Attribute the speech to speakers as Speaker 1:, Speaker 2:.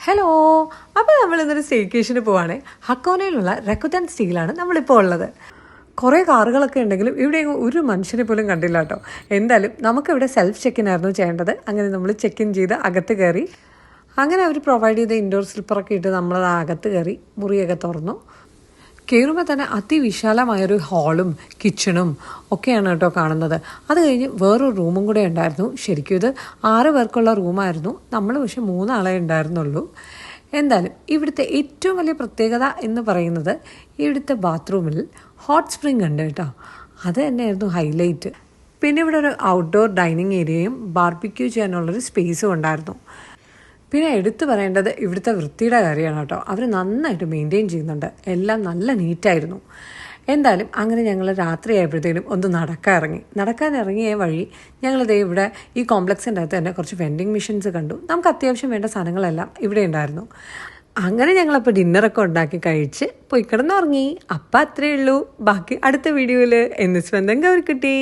Speaker 1: Hello, അപ്പോൾ നമ്മളിന്നൊരു സ്റ്റേക്കേഷന് പോവാണ്. ഹക്കോനയിലുള്ള റക്കുതൻ സ്റ്റീലാണ് നമ്മളിപ്പോൾ ഉള്ളത്. കുറേ കാറുകളൊക്കെ ഉണ്ടെങ്കിലും ഇവിടെ ഒരു മനുഷ്യനെ പോലും കണ്ടില്ല കേട്ടോ. എന്തായാലും നമുക്കിവിടെ സെൽഫ് ചെക്കിൻ ആയിരുന്നു ചെയ്യേണ്ടത്. അങ്ങനെ നമ്മൾ ചെക്ക് ഇൻ ചെയ്ത് അകത്ത് കയറി. അങ്ങനെ അവർ പ്രൊവൈഡ് ചെയ്ത ഇൻഡോർ സ്ലിപ്പറൊക്കെ ഇട്ട് നമ്മളത് അകത്ത് കയറി മുറിയൊക്കെ തുറന്നു. കയറുമ്പോൾ തന്നെ അതിവിശാലമായൊരു ഹാളും കിച്ചണും ഒക്കെയാണ് കേട്ടോ കാണുന്നത്. അത് കഴിഞ്ഞ് വേറൊരു റൂമും കൂടെ ഉണ്ടായിരുന്നു. ശരിക്കും ഇത് 6 പേർക്കുള്ള റൂമായിരുന്നു. നമ്മൾ പക്ഷേ 3 ആളെ ഉണ്ടായിരുന്നുള്ളൂ. എന്തായാലും ഇവിടുത്തെ ഏറ്റവും വലിയ പ്രത്യേകത എന്ന് പറയുന്നത് ഇവിടുത്തെ ബാത്റൂമിൽ ഹോട്ട് സ്പ്രിംഗ് ഉണ്ട് കേട്ടോ. അത് തന്നെയായിരുന്നു ഹൈലൈറ്റ്. പിന്നെ ഇവിടെ ഒരു ഔട്ട്ഡോർ ഡൈനിങ് ഏരിയയും ബാർബിക്യൂ ചെയ്യാനുള്ളൊരു സ്പേസും ഉണ്ടായിരുന്നു. പിന്നെ എടുത്തു പറയേണ്ടത് ഇവിടുത്തെ വൃത്തിയുടെ കാര്യമാണ് കേട്ടോ. അവർ നന്നായിട്ട് മെയിൻറ്റെയിൻ ചെയ്യുന്നുണ്ട്. എല്ലാം നല്ല നീറ്റായിരുന്നു. എന്തായാലും അങ്ങനെ ഞങ്ങൾ രാത്രിയായപ്പോഴത്തേനും ഒന്ന് നടക്കാൻ ഇറങ്ങിയ വഴി ഞങ്ങളിതേ ഇവിടെ ഈ കോംപ്ലക്സിൻ്റെ അകത്ത് തന്നെ കുറച്ച് വെൻഡിങ് മെഷീൻസ് കണ്ടു. നമുക്ക് അത്യാവശ്യം വേണ്ട സാധനങ്ങളെല്ലാം ഇവിടെ ഉണ്ടായിരുന്നു. അങ്ങനെ ഞങ്ങളപ്പോൾ ഡിന്നറൊക്കെ ഉണ്ടാക്കി കഴിച്ച് പോയി കിടന്നുറങ്ങി. അപ്പം അത്രയേ ഉള്ളൂ. ബാക്കി അടുത്ത വീഡിയോയിൽ എന്ന് സ്വന്തം ഗൗരിക്കുട്ടി.